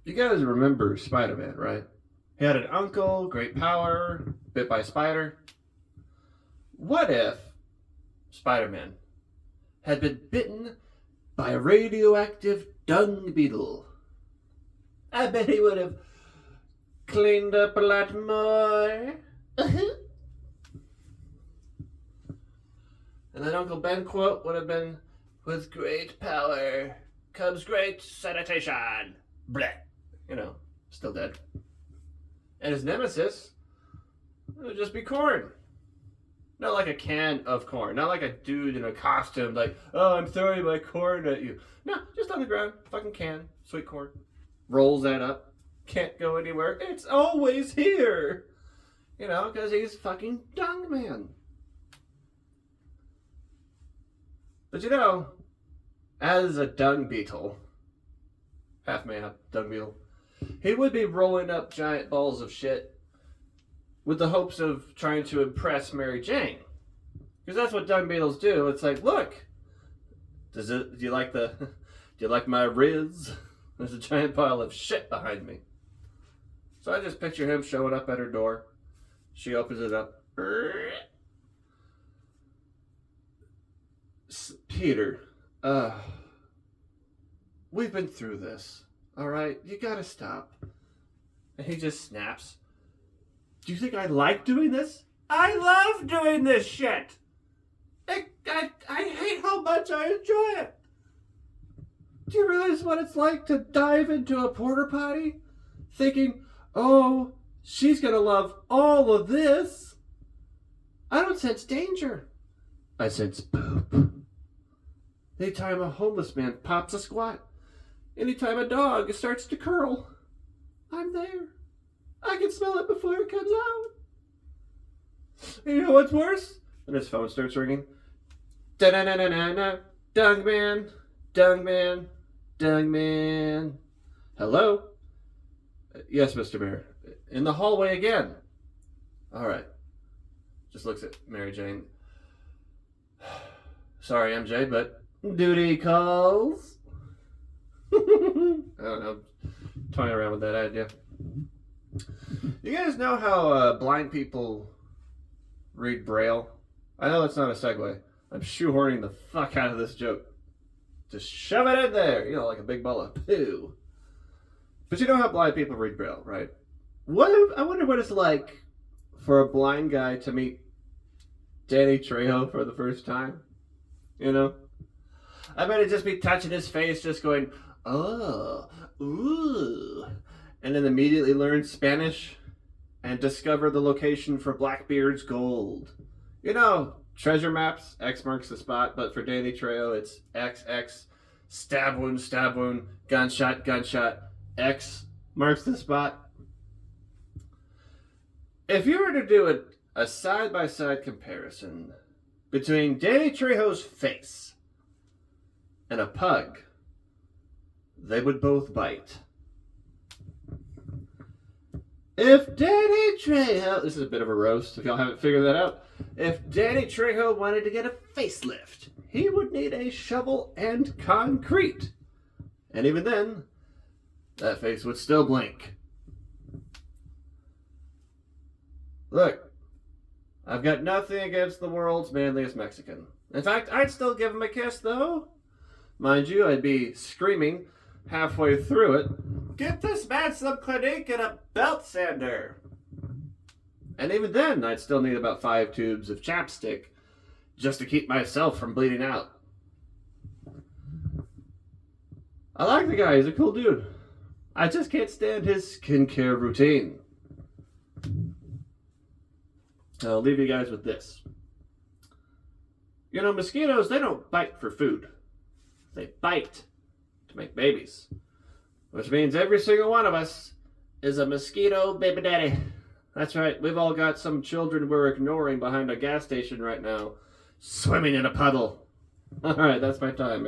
You guys remember Spider-Man, right? He had an uncle, great power, bit by a spider. What if Spider-Man had been bitten by a radioactive dung beetle? I bet he would have cleaned up a lot more. And then Uncle Ben quote would have been, "With great power comes great sanitation." Bleh. You know, still dead. And his nemesis would just be corn. Not like a can of corn. Not like a dude in a costume like, "Oh, I'm throwing my corn at you." No, just on the ground. Fucking can. Sweet corn. Rolls that up. Can't go anywhere. It's always here. You know, because he's fucking Dung Man. But you know, as a dung beetle, half man, dung beetle, he would be rolling up giant balls of shit with the hopes of trying to impress Mary Jane. Because that's what dung beetles do. It's like, look, do you like my riz? There's a giant pile of shit behind me. So I just picture him showing up at her door. She opens it up. Peter, we've been through this. All right, you gotta stop. And he just snaps. Do you think I like doing this? I love doing this shit. I hate how much I enjoy it. Do you realize what it's like to dive into a porta potty thinking, oh, she's gonna love all of this? I don't sense danger. I sense poop. Anytime a homeless man pops a squat, anytime a dog starts to curl, I'm there. I can smell it before it comes out. And you know what's worse? And his phone starts ringing. Da-na-na-na-na-na. Dung man. Dung man. Dung man. Hello? Yes, Mr. Bear. In the hallway again. All right. Just looks at Mary Jane. Sorry, MJ, but duty calls. I don't know. Toying around with that idea. You guys know how blind people read Braille? I know that's not a segue. I'm shoehorning the fuck out of this joke. Just shove it in there, you know, like a big ball of poo. But you know how blind people read Braille, right? I wonder what it's like for a blind guy to meet Danny Trejo for the first time. You know? I bet he'd just be touching his face, just going, oh, ooh. And then immediately learn Spanish and discover the location for Blackbeard's gold. You know, treasure maps, X marks the spot, but for Danny Trejo, it's XX, stab wound, gunshot, X marks the spot. If you were to do a side-by-side comparison between Danny Trejo's face and a pug, they would both bite. If Danny Trejo, this is a bit of a roast if y'all haven't figured that out. If Danny Trejo wanted to get a facelift, he would need a shovel and concrete. And even then, that face would still blink. Look, I've got nothing against the world's manliest Mexican. In fact, I'd still give him a kiss, though. Mind you, I'd be screaming halfway through it, "Get this man some Clinique and a belt sander!" And even then, I'd still need about 5 tubes of chapstick just to keep myself from bleeding out. I like the guy, he's a cool dude. I just can't stand his skincare routine. I'll leave you guys with this. You know, mosquitoes, they don't bite for food. They bite to make babies. Which means every single one of us is a mosquito baby daddy. That's right, we've all got some children we're ignoring behind a gas station right now, swimming in a puddle. Alright, that's my time.